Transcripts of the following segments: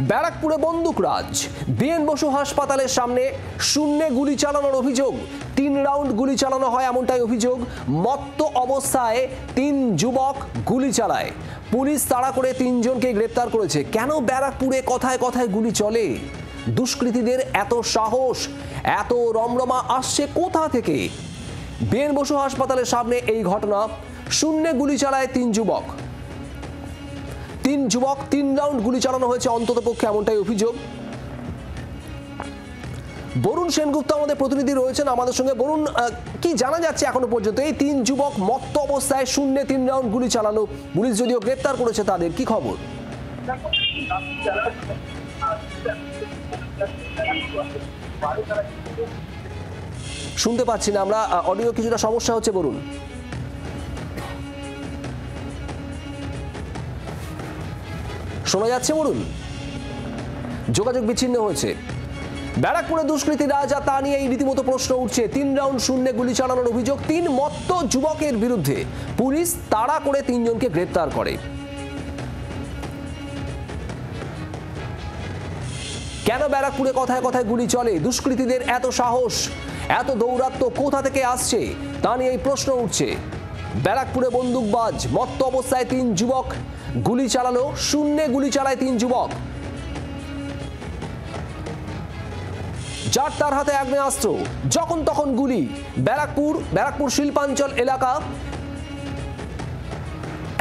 ব্যারাকপুরে বন্দুকরাজ, বিএন বসু হাসপাতালের সামনে শূন্যে গুলি চালানোর অভিযোগ। 3 রাউন্ড গুলি চালানো হয় এমনটাই অভিযোগ। মত্ত অবস্থায় 3 যুবক গুলি চালায়। পুলিশ তাড়া করে 3 জনকে গ্রেপ্তার করেছে। কেন ব্যারাকপুরে কথায় কথায় গুলি চলে? দুষ্কৃতীদের এত সাহস, এত রমরমা আসছে কোথা থেকে? বিএন বসু হাসপাতালের সামনে এই ঘটনা। শূন্যে গুলি চালায় 3 যুবক। 3 রাউন্ড গুলি চালানো হয়েছে অন্ততপক্ষে এমনটাই অভিযোগ। বরুণ সেনগুপ্ত আমাদের প্রতিনিধি রয়েছেন আমাদের সঙ্গে। বরুণ, কি জানা যাচ্ছে এখনো পর্যন্ত? এই 3 যুবক মত্ত অবস্থায় শূন্যে 3 রাউন্ড গুলি চালানো, পুলিশ যদিও গ্রেপ্তার করেছে তাদের, কি খবর? শুনতে পাচ্ছি না আমরা, অডিও কিছুটা সমস্যা হচ্ছে। বরুণ, শোনা যাচ্ছে? বলুন, যোগাযোগ বিচ্ছিন্ন হয়েছে। ব্যারাকপুরে দুষ্কৃতীরা যা তা নিয়ে রীতিমতো প্রশ্ন উঠছে। 3 রাউন্ড শূন্যে গুলি চালানোর অভিযোগ 3 মত্ত যুবকের বিরুদ্ধে। পুলিশ তাড়া করে 3 জনকে গ্রেপ্তার করে। কেন ব্যারাকপুরে কথায় কথায় গুলি চলে? দুষ্কৃতীদের এত সাহস, এত দৌরাত্ম্য কোথা থেকে আসছে তা নিয়ে এই প্রশ্ন উঠছে। ব্যারাকপুরে বন্দুকবাজ, মত্ত অবস্থায় 3 যুবক গুলি চালালো। শূন্যে গুলি চালায় 3 যুবক, যার তার হাতে আগ্নেয়াস্ত্র, যখন তখন গুলি। ব্যারাকপুর শিল্পাঞ্চল এলাকা,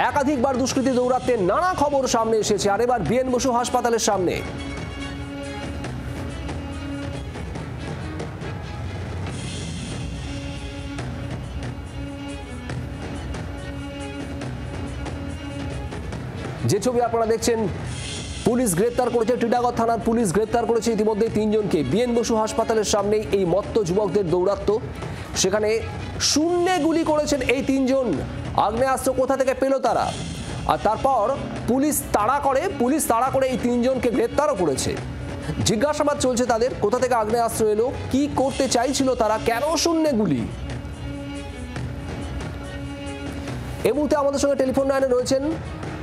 একাধিকবার দুষ্কৃতী দৌরাত্মে নানা খবর সামনে এসেছে। আর এবার বিএন বসু হাসপাতালের সামনে। যে ছবি আপনারা দেখছেন, পুলিশ গ্রেপ্তার করেছে, টিটাগড় থানার পুলিশ গ্রেপ্তার করেছে ইতিমধ্যে 3 জনকে। বিএন বসু হাসপাতালের সামনেই এই মত্ত যুবকদের দৌরাত্ম্য। সেখানে শূন্যে গুলি করেছেন এই 3 জন। আগ্নেয়াস্ত্র কোথা থেকে পেল তারা? আর তারপর পুলিশ তাড়া করে এই 3 জনকে গ্রেপ্তারও করেছে। জিজ্ঞাসাবাদ চলছে তাদের, কোথা থেকে আগ্নেয়াস্ত্র এলো, কি করতে চাইছিল তারা, কেন শূন্যে গুলি। এই মুহূর্তে আমাদের সঙ্গে টেলিফোন লাইনে রয়েছেন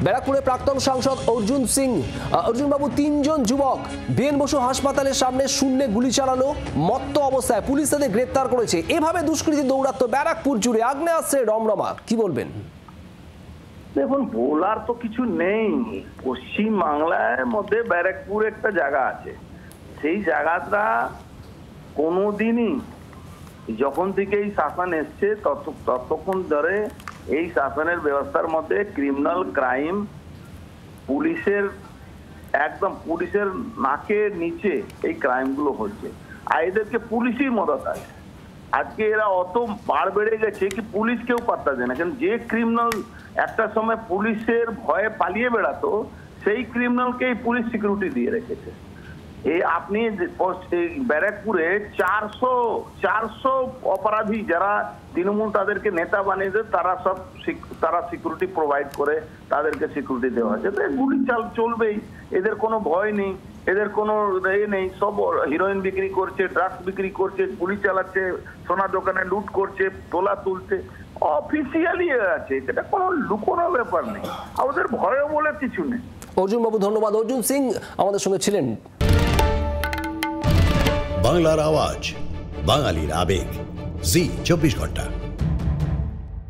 ব্যারাকপুরের প্রাক্তন সাংসদ অর্জুন সিং। অর্জুন বাবু, 3 জন যুবক বিএন বসু হাসপাতালের সামনে শূন্যে গুলি চালানো মত্ত অবস্থায়, পুলিশ তাদের গ্রেপ্তার করেছে। এভাবে দুষ্কৃতী দৌরাত্ম্য ব্যারাকপুর জুড়ে, আগ্নেয়াস্ত্রের রমরমা, কি বলবেন? দেখুন, বলার তো কিছু নেই। পশ্চিম বাংলার মধ্যে ব্যারাকপুর একটা জায়গা আছে। সেই জায়গাটা কোনোদিনই, যখন থেকে এই শাসন এসছে ততক্ষণ ধরে এই শাসনের ব্যবস্থার মধ্যে ক্রিমিনাল ক্রাইম পুলিশের নাকের নিচে এই ক্রাইম গুলো হচ্ছে। আর এদেরকে পুলিশই মদত আছে। আজকে এরা অত বার বেড়ে গেছে কি পুলিশ কেউ পাত্তা দেয় না। কারণ যে ক্রিমিনাল একটা সময় পুলিশের ভয়ে পালিয়ে বেড়াতো, সেই ক্রিমিনালকেই পুলিশ সিকিউরিটি দিয়ে রেখেছে। এই আপনি ব্যারাকপুরে 400 অপরাধী যারা তৃণমূল তাদেরকে নেতা বানিয়ে দেয়, তারা সিকিউরিটি প্রোভাইড করে, তাদেরকে সিকিউরিটি দেওয়া হয়েছে। তো গুলি চলবেই, এদের কোনো ভয় নেই, এদের কোনো নেই। সব হিরোইন বিক্রি করছে, ড্রাগস বিক্রি করছে, গুলি চালাচ্ছে, সোনা দোকানে লুট করছে, তোলা তুলছে, অফিসিয়ালি আছে। এটা কোনো লুকোনোর ব্যাপার নেই, আমাদের ভয়ও বলে কিছু নেই। অর্জুন বাবু, ধন্যবাদ। অর্জুন সিং আমাদের সঙ্গে ছিলেন। বাংলার আওয়াজ, বাঙালির আবেগ, জি 24 ঘন্টা।